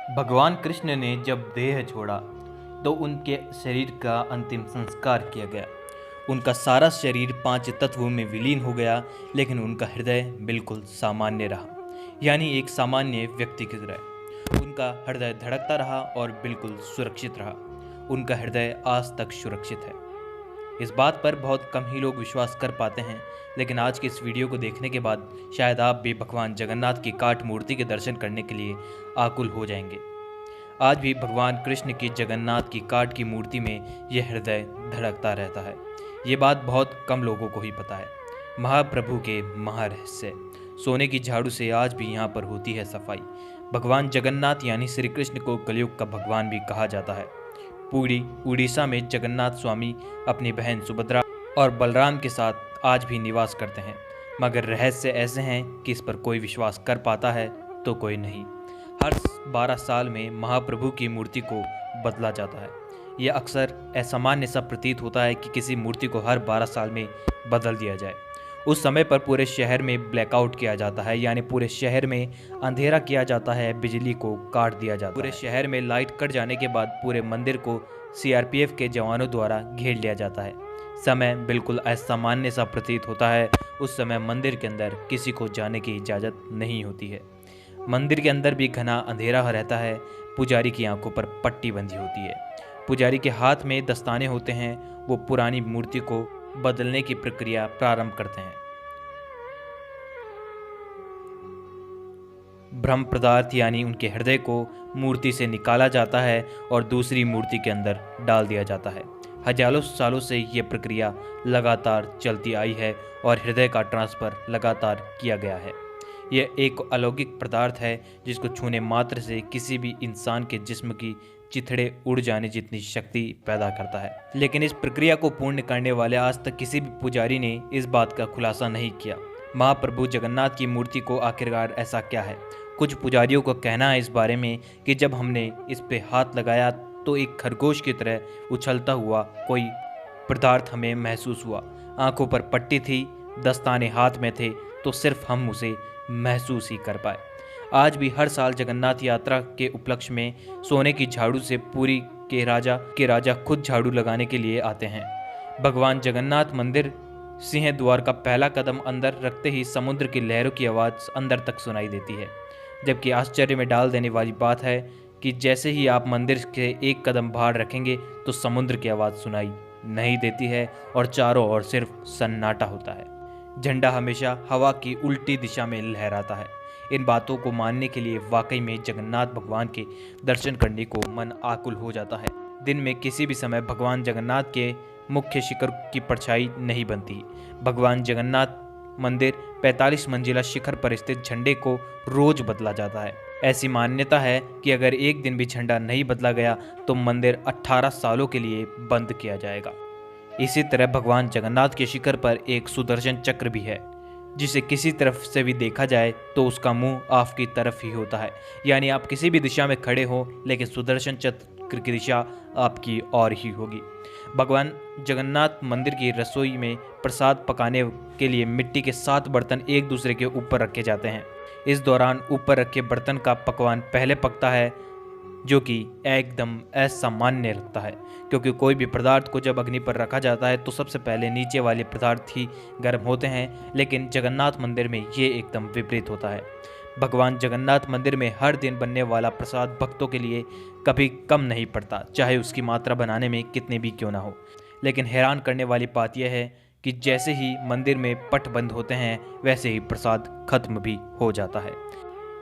भगवान कृष्ण ने जब देह छोड़ा तो उनके शरीर का अंतिम संस्कार किया गया। उनका सारा शरीर 5 तत्वों में विलीन हो गया, लेकिन उनका हृदय बिल्कुल सामान्य रहा, यानी एक सामान्य व्यक्ति की तरह। उनका हृदय धड़कता रहा और बिल्कुल सुरक्षित रहा। उनका हृदय आज तक सुरक्षित है। इस बात पर बहुत कम ही लोग विश्वास कर पाते हैं, लेकिन आज के इस वीडियो को देखने के बाद शायद आप भी भगवान जगन्नाथ की काठ मूर्ति के दर्शन करने के लिए आकुल हो जाएंगे। आज भी भगवान कृष्ण की जगन्नाथ की काठ की मूर्ति में यह हृदय धड़कता रहता है। ये बात बहुत कम लोगों को ही पता है। महाप्रभु के महारहस्य सोने की झाड़ू से आज भी यहाँ पर होती है सफाई। भगवान जगन्नाथ यानी श्री कृष्ण को कलयुग का भगवान भी कहा जाता है। पूरी उड़ीसा में जगन्नाथ स्वामी अपनी बहन सुभद्रा और बलराम के साथ आज भी निवास करते हैं, मगर रहस्य ऐसे हैं कि इस पर कोई विश्वास कर पाता है तो कोई नहीं। हर 12 साल में महाप्रभु की मूर्ति को बदला जाता है। यह अक्सर असामान्य सा प्रतीत होता है कि किसी मूर्ति को हर 12 साल में बदल दिया जाए। उस समय पर पूरे शहर में ब्लैकआउट किया जाता है, यानी पूरे शहर में अंधेरा किया जाता है, बिजली को काट दिया जाता है। पूरे शहर में लाइट कट जाने के बाद पूरे मंदिर को सीआरपीएफ के जवानों द्वारा घेर लिया जाता है। समय बिल्कुल असामान्य सा प्रतीत होता है। उस समय मंदिर के अंदर किसी को जाने की इजाज़त नहीं होती है। मंदिर के अंदर भी घना अंधेरा रहता है। पुजारी की आंखों पर पट्टी बंधी होती है। पुजारी के हाथ में दस्ताने होते हैं। वो पुरानी मूर्ति को बदलने की प्रक्रिया प्रारंभ करते हैं। ब्रह्म पदार्थ यानी उनके हृदय को मूर्ति से निकाला जाता है और दूसरी मूर्ति के अंदर डाल दिया जाता है। हजारों सालों से ये प्रक्रिया लगातार चलती आई है और हृदय का ट्रांसफर लगातार किया गया है। यह एक अलौकिक पदार्थ है जिसको छूने मात्र से किसी भी इंसान के जिस्म की चिथड़े उड़ जाने जितनी शक्ति पैदा करता है। लेकिन इस प्रक्रिया को पूर्ण करने वाले आज तक किसी भी पुजारी ने इस बात का खुलासा नहीं किया। महाप्रभु जगन्नाथ की मूर्ति को आखिरकार ऐसा क्या है? कुछ पुजारियों का कहना है इस बारे में कि जब हमने इस पे हाथ लगाया तो एक खरगोश की तरह उछलता हुआ कोई पदार्थ हमें महसूस हुआ। आंखों पर पट्टी थी, दस्ताने हाथ में थे, तो सिर्फ हम उसे महसूस ही कर पाए। आज भी हर साल जगन्नाथ यात्रा के उपलक्ष्य में सोने की झाड़ू से पुरी के राजा खुद झाड़ू लगाने के लिए आते हैं। भगवान जगन्नाथ मंदिर सिंह द्वार का पहला कदम अंदर रखते ही समुद्र की लहरों की आवाज़ अंदर तक सुनाई देती है। जबकि आश्चर्य में डाल देने वाली बात है कि जैसे ही आप मंदिर के एक कदम बाहर रखेंगे तो समुद्र की आवाज़ सुनाई नहीं देती है और चारों ओर सिर्फ सन्नाटा होता है। झंडा हमेशा हवा की उल्टी दिशा में लहराता है। इन बातों को मानने के लिए वाकई में जगन्नाथ भगवान के दर्शन करने को मन आकुल हो जाता है। दिन में किसी भी समय भगवान जगन्नाथ के मुख्य शिखर की परछाई नहीं बनती। भगवान जगन्नाथ मंदिर 45 मंजिला शिखर पर स्थित झंडे को रोज बदला जाता है। ऐसी मान्यता है कि अगर एक दिन भी झंडा नहीं बदला गया तो मंदिर 18 सालों के लिए बंद किया जाएगा। इसी तरह भगवान जगन्नाथ के शिखर पर एक सुदर्शन चक्र भी है, जिसे किसी तरफ से भी देखा जाए तो उसका मुंह आपकी तरफ ही होता है। यानी आप किसी भी दिशा में खड़े हो, लेकिन सुदर्शन चक्र की दिशा आपकी और ही होगी। भगवान जगन्नाथ मंदिर की रसोई में प्रसाद पकाने के लिए मिट्टी के 7 बर्तन एक दूसरे के ऊपर रखे जाते हैं। इस दौरान ऊपर रखे बर्तन का पकवान पहले पकता है, जो कि एकदम असामान्य लगता है, क्योंकि कोई भी पदार्थ को जब अग्नि पर रखा जाता है तो सबसे पहले नीचे वाले पदार्थ ही गर्म होते हैं, लेकिन जगन्नाथ मंदिर में ये एकदम विपरीत होता है। भगवान जगन्नाथ मंदिर में हर दिन बनने वाला प्रसाद भक्तों के लिए कभी कम नहीं पड़ता, चाहे उसकी मात्रा बनाने में कितनी भी क्यों ना हो। लेकिन हैरान करने वाली बात यह है कि जैसे ही मंदिर में पट बंद होते हैं वैसे ही प्रसाद खत्म भी हो जाता है।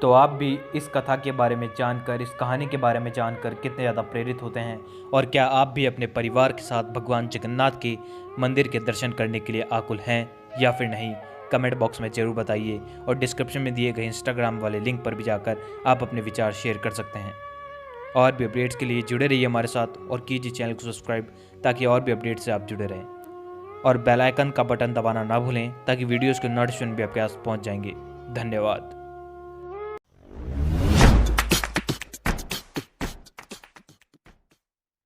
तो आप भी इस कथा के बारे में जानकर, इस कहानी के बारे में जानकर कितने ज़्यादा प्रेरित होते हैं, और क्या आप भी अपने परिवार के साथ भगवान जगन्नाथ के मंदिर के दर्शन करने के लिए आकुल हैं या फिर नहीं? कमेंट बॉक्स में ज़रूर बताइए, और डिस्क्रिप्शन में दिए गए इंस्टाग्राम वाले लिंक पर भी जाकर आप अपने विचार शेयर कर सकते हैं। और भी अपडेट्स के लिए जुड़े रहिए हमारे साथ और कीजिए चैनल को सब्सक्राइब, ताकि और भी अपडेट से आप जुड़े रहें। और बेल आइकन का बटन दबाना ना भूलें, ताकि वीडियोज़ के नोटिफिकेशन भी आपके पास पहुँच जाएंगे। धन्यवाद।